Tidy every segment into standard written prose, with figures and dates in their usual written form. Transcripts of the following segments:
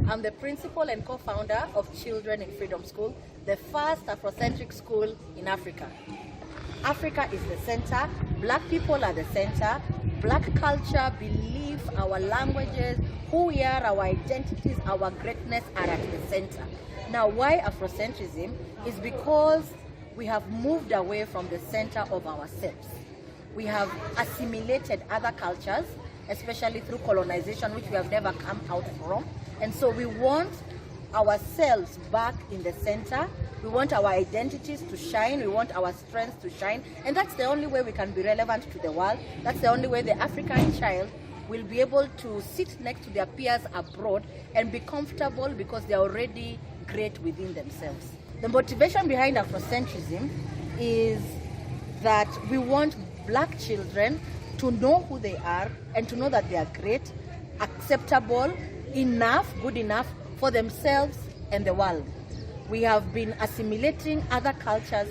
I'm the principal and co-founder of Children in Freedom School, the first Afrocentric school in Africa. Africa is the center, Black people are the center, Black culture, belief, our languages, who we are, our identities, our greatness are at the center. Now, why Afrocentrism? Is because we have moved away from the center of ourselves. We have assimilated other cultures, especially through colonization, which we have never come out from. And so we want ourselves back in the center. We want our identities to shine. We want our strengths to shine. And that's the only way we can be relevant to the world. That's the only way the African child will be able to sit next to their peers abroad and be comfortable because they're already great within themselves. The motivation behind Afrocentrism is that we want Black children to know who they are and to know that they are great, acceptable, enough, good enough for themselves and the world. We have been assimilating other cultures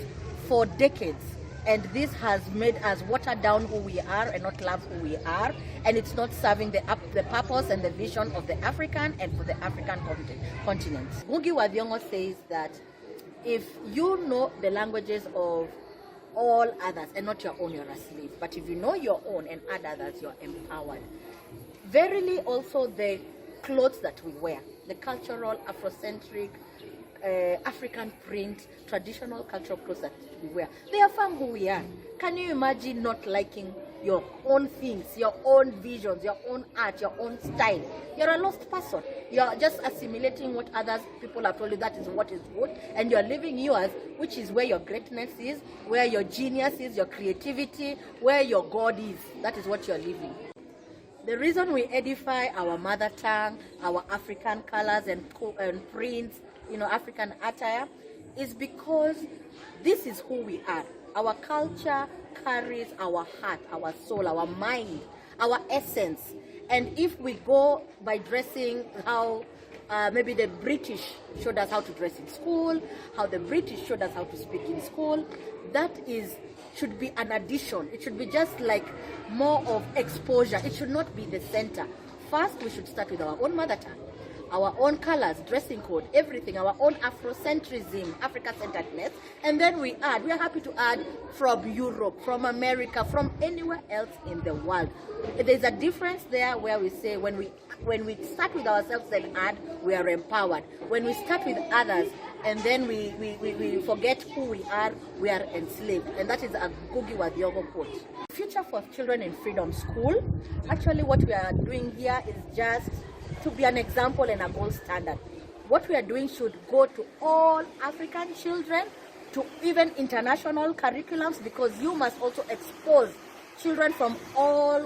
for decades, and this has made us water down who we are and not love who we are, and it's not serving the purpose and the vision of the African and for the African continent. Ngugi wa Thiong'o says that if you know the languages of all others and not your own, you're a slave. But if you know your own and add others, you're empowered. Verily also the clothes that we wear, the cultural, Afrocentric, African print, traditional cultural clothes that we wear, they affirm who we are. Can you imagine not liking your own things, your own visions, your own art, your own style? You're a lost person. You're just assimilating what other people have told you that is what is good, and you're living yours, which is where your greatness is, where your genius is, your creativity, where your God is. That is what you're living. The reason we edify our mother tongue, our African colors and prints, African attire, is because this is who we are. Our culture carries our heart, our soul, our mind, our essence. And if we go by dressing how maybe the British showed us how to dress in school, how the British showed us how to speak in school, that should be an addition. It should be just like more of exposure. It should not be the center. First, we should start with our own mother tongue, our own colors, dressing code, everything, our own Afrocentrism, Africa-centeredness, and then we are happy to add from Europe, from America, from anywhere else in the world. There's a difference there where we say when we start with ourselves and add, we are empowered. When we start with others and then we forget who we are enslaved. And that is a Ngugi wa Thiong'o quote. Future for Children in Freedom School, actually what we are doing here is just to be an example and a gold standard. What we are doing should go to all African children, to even international curriculums, because you must also expose children from all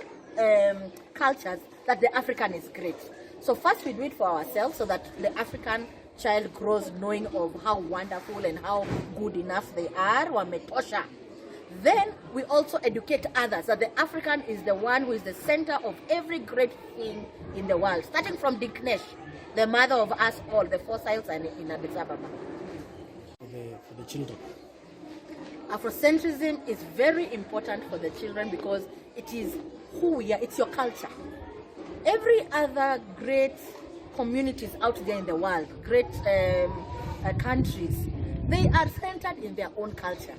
cultures that the African is great. So first we do it for ourselves so that the African child grows knowing of how wonderful and how good enough they are, wametosha. Then we also educate others that the African is the one who is the center of every great thing in the world, starting from Dinknesh, the mother of us all, the fossils and in Addis Ababa. For the children. Afrocentrism is very important for the children because it is who we are, it's your culture. Every other great communities out there in the world, great countries, they are centered in their own culture.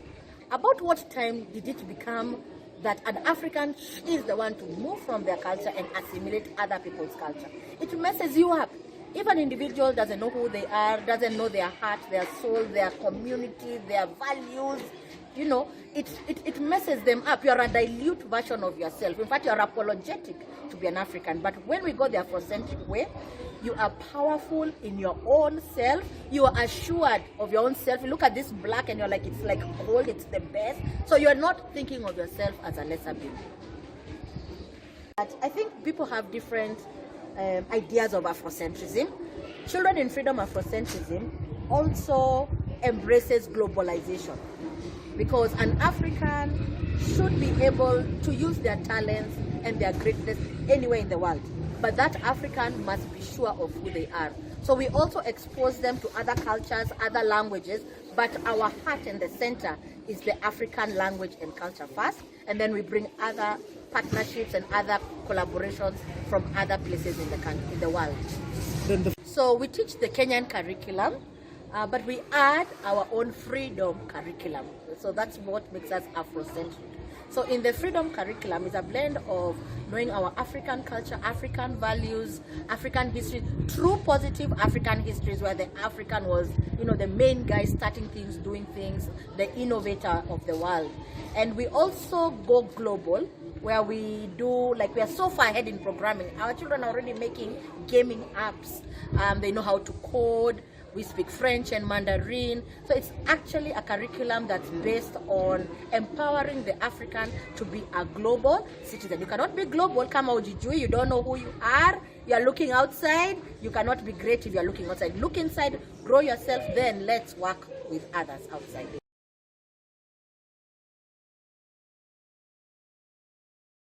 About what time did it become that an African is the one to move from their culture and assimilate other people's culture? It messes you up. If an individual doesn't know who they are, doesn't know their heart, their soul, their community, their values, it messes them up. You're a dilute version of yourself. In fact, you're apologetic to be an African. But when we go the Afrocentric way, you are powerful in your own self. You are assured of your own self. You look at this black and you're like, it's like gold, it's the best. So you're not thinking of yourself as a lesser being. But I think people have different ideas of Afrocentrism. Children in Freedom Afrocentrism also embraces globalization, because an African should be able to use their talents and their greatness anywhere in the world. But that African must be sure of who they are. So we also expose them to other cultures, other languages, but our heart and the center is the African language and culture first, and then we bring other partnerships and other collaborations from other places in the world. So we teach the Kenyan curriculum, but we add our own freedom curriculum. So that's what makes us Afrocentric. So in the freedom curriculum is a blend of knowing our African culture, African values, African history, true positive African histories where the African was, the main guy starting things, doing things, the innovator of the world. And we also go global, where we do, we are so far ahead in programming. Our children are already making gaming apps. They know how to code. We speak French and Mandarin. So it's actually a curriculum that's based on empowering the African to be a global citizen. You cannot be global, kama ujijui, you don't know who you are, you are looking outside. You cannot be great if you are looking outside. Look inside, grow yourself, then let's work with others outside.